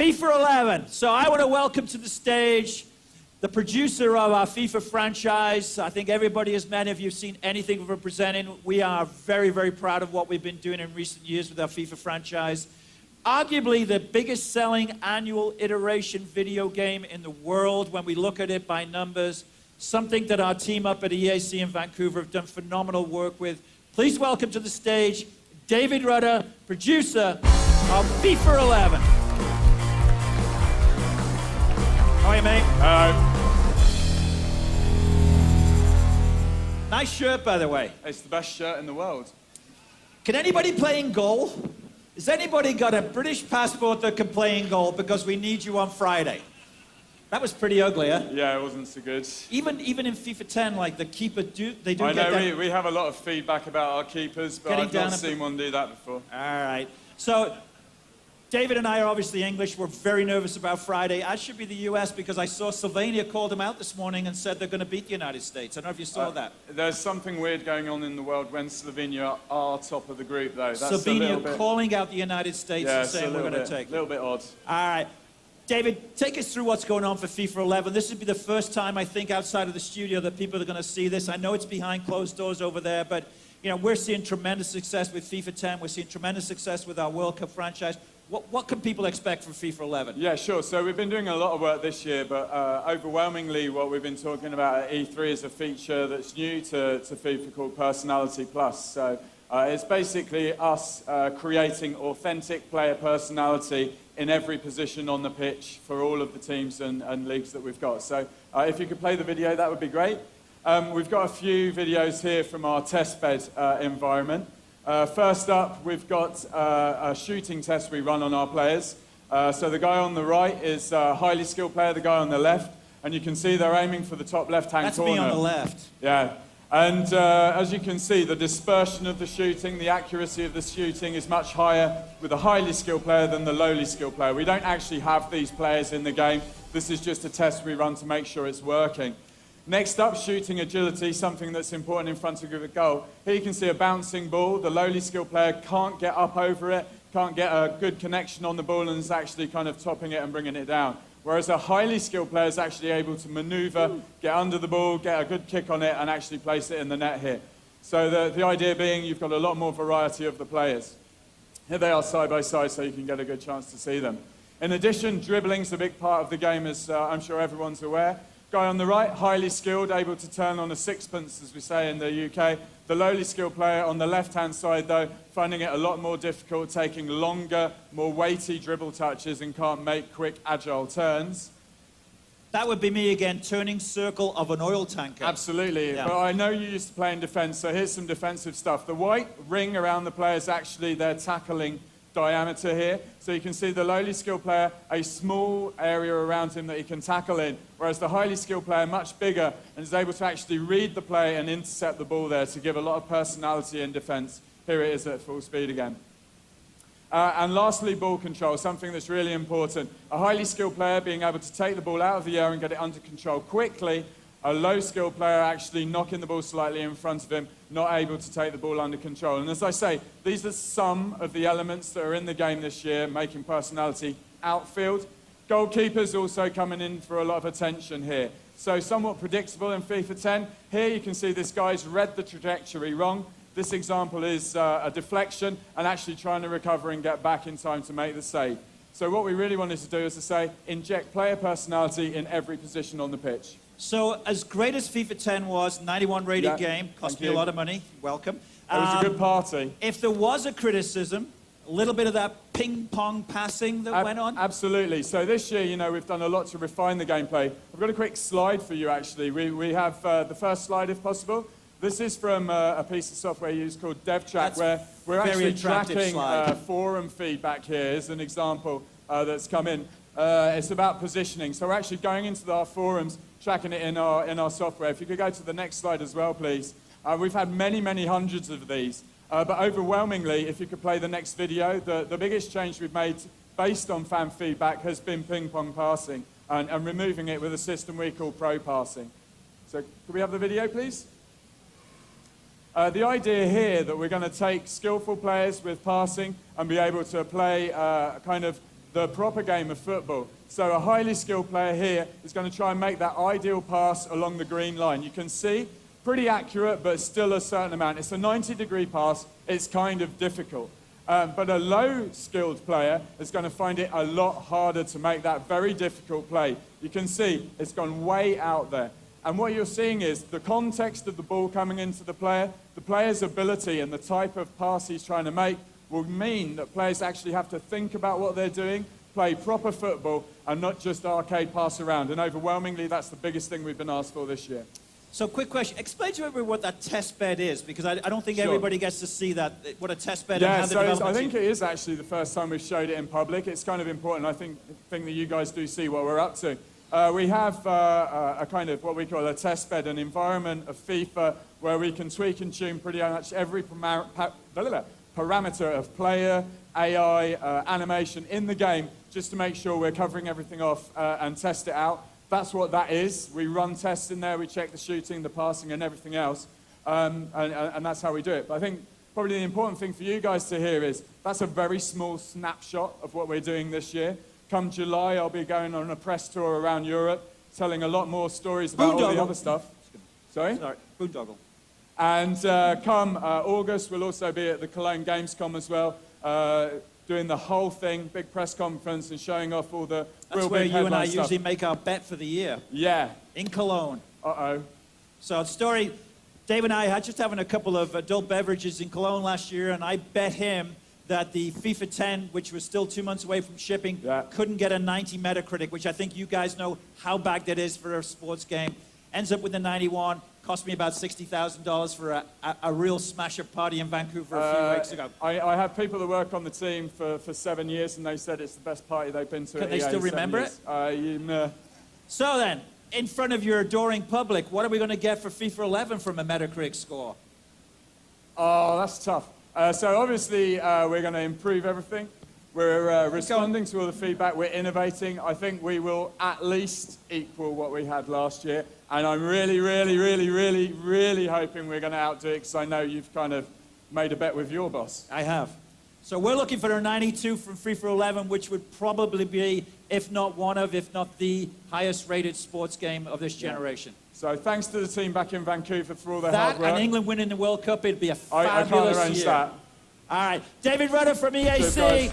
FIFA 11. So I want to welcome to the stage the producer of our FIFA franchise. I think everybody has met. If you've seen anything we're presenting, we are very, very proud of what we've been doing in recent years with our FIFA franchise. Arguably the biggest selling annual iteration video game in the world when we look at it by numbers. Something that our team up at EAC in Vancouver have done phenomenal work with. Please welcome to the stage David Rutter, producer of FIFA 11. How are you, mate? Hello. Nice shirt, by the way. It's the best shirt in the world. Can anybody play in goal? Has anybody got a British passport that can play in goal? Because we need you on Friday. That was pretty ugly, huh? Yeah, it wasn't so good. Even in FIFA 10, like the keeper they do I get know that. we have a lot of feedback about our keepers, but I've not seen one do that before. All right. So David and I are obviously English. We're very nervous about Friday. I should be the US because I saw Slovenia called them out this morning and said they're going to beat the United States. I don't know if you saw that. There's something weird going on in the world when Slovenia are top of the group, though. That's Slovenia calling out the United States and saying we're going to take it. A little bit odd. All right. David, take us through what's going on for FIFA 11. This would be the first time, I think, outside of the studio that people are going to see this. I know it's behind closed doors over there, but you know, we're seeing tremendous success with FIFA 10. We're seeing tremendous success with our World Cup franchise. What can people expect from FIFA 11? Yeah, sure. So we've been doing a lot of work this year, but overwhelmingly what we've been talking about at E3 is a feature that's new to FIFA called Personality Plus. So it's basically us creating authentic player personality in every position on the pitch for all of the teams and leagues that we've got. So if you could play the video, that would be great. We've got a few videos here from our testbed environment. First up, we've got a shooting test we run on our players. So the guy on the right is a highly skilled player, the guy on the left, and you can see they're aiming for the top left-hand corner. That's me on the left. Yeah. And as you can see, the dispersion of the shooting, the accuracy of the shooting is much higher with a highly skilled player than the lowly skilled player. We don't actually have these players in the game. This is just a test we run to make sure it's working. Next up, shooting agility, something that's important in front of the goal. Here you can see a bouncing ball. The lowly skilled player can't get up over it, can't get a good connection on the ball, and is actually kind of topping it and bringing it down. Whereas a highly skilled player is actually able to maneuver, get under the ball, get a good kick on it, and actually place it in the net here. So the idea being you've got a lot more variety of the players. Here they are side by side so you can get a good chance to see them. In addition, dribbling's a big part of the game, as I'm sure everyone's aware. Guy on the right, highly skilled, able to turn on a sixpence, as we say in the UK. The lowly skilled player on the left-hand side, though, finding it a lot more difficult, taking longer, more weighty dribble touches and can't make quick, agile turns. That would be me again, turning circle of an oil tanker. Absolutely, yeah. But I know you used to play in defence, so here's some defensive stuff. The white ring around the player is actually their tackling diameter here. So you can see the lowly skilled player, a small area around him that he can tackle in, whereas the highly skilled player, much bigger, and is able to actually read the play and intercept the ball there to give a lot of personality in defence. Here it is at full speed again. And lastly, ball control, something that's really important. A highly skilled player being able to take the ball out of the air and get it under control quickly. A low-skilled player actually knocking the ball slightly in front of him, not able to take the ball under control. And as I say, these are some of the elements that are in the game this year, making personality outfield. Goalkeepers also coming in for a lot of attention here. So somewhat predictable in FIFA 10. Here you can see this guy's read the trajectory wrong. This example is a deflection and actually trying to recover and get back in time to make the save. So what we really wanted to do is to say, inject player personality in every position on the pitch. So, as great as FIFA 10 was, 91 rated game, cost me a lot of money, welcome. It was a good party. If there was a criticism, a little bit of that ping-pong passing that went on? Absolutely. So this year, you know, we've done a lot to refine the gameplay. I've got a quick slide for you, actually. We have the first slide, if possible. This is from a piece of software used called DevTrack, where we're actually tracking forum feedback here as an example that's come in. It's about positioning. So we're actually going into our forums, tracking it in our software. If you could go to the next slide as well, please. We've had many, many hundreds of these. But overwhelmingly, if you could play the next video, the biggest change we've made based on fan feedback has been ping-pong passing and removing it with a system we call pro passing. So could we have the video, please? The idea here that we're going to take skillful players with passing and be able to play kind of the proper game of football. So a highly skilled player here is going to try and make that ideal pass along the green line. You can see, pretty accurate, but still a certain amount. It's a 90-degree pass. It's kind of difficult. But a low-skilled player is going to find it a lot harder to make that very difficult play. You can see it's gone way out there. And what you're seeing is the context of the ball coming into the player's ability and the type of pass he's trying to make will mean that players actually have to think about what they're doing, play proper football, and not just arcade pass around. And overwhelmingly, that's the biggest thing we've been asked for this year. So quick question. Explain to everybody what that test bed is, because I don't think Sure. everybody gets to see that, what a test bed and how the so development I think it is actually the first time we've showed it in public. It's kind of important. I think that you guys do see what we're up to. We have a kind of what we call a test bed, an environment of FIFA where we can tweak and tune pretty much every parameter of player, AI, animation in the game, just to make sure we're covering everything off and test it out. That's what that is. We run tests in there, we check the shooting, the passing, and everything else, and that's how we do it. But I think probably the important thing for you guys to hear is that's a very small snapshot of what we're doing this year. Come July, I'll be going on a press tour around Europe, telling a lot more stories about all the other stuff. Sorry? Sorry, boondoggle. And come August, we'll also be at the Cologne Gamescom as well, doing the whole thing, big press conference and showing off all the real big headline stuff. That's where you and I usually make our bet for the year. Yeah. In Cologne. Uh-oh. So the story, Dave and I had just having a couple of adult beverages in Cologne last year, and I bet him that the FIFA 10, which was still 2 months away from shipping, couldn't get a 90 Metacritic, which I think you guys know how bad that is for a sports game. Ends up with a 91. Cost me about $60,000 for a real smash-up party in Vancouver a few weeks ago. I have people that work on the team for 7 years, and they said it's the best party they've been to. Can they still remember it? So then, in front of your adoring public, what are we going to get for FIFA 11 from a Metacritic score? Oh, that's tough. So obviously, we're going to improve everything. We're responding to all the feedback. We're innovating. I think we will at least equal what we had last year. And I'm really, really, really, really, really hoping we're going to outdo it, because I know you've kind of made a bet with your boss. I have. So we're looking for a 92 from FIFA 11, which would probably be, if not one of, if not the highest rated sports game of this generation. So thanks to the team back in Vancouver for all their hard work. That and England winning the World Cup, it'd be a fabulous I can't arrange year. that. All right. David Rutter from EAC.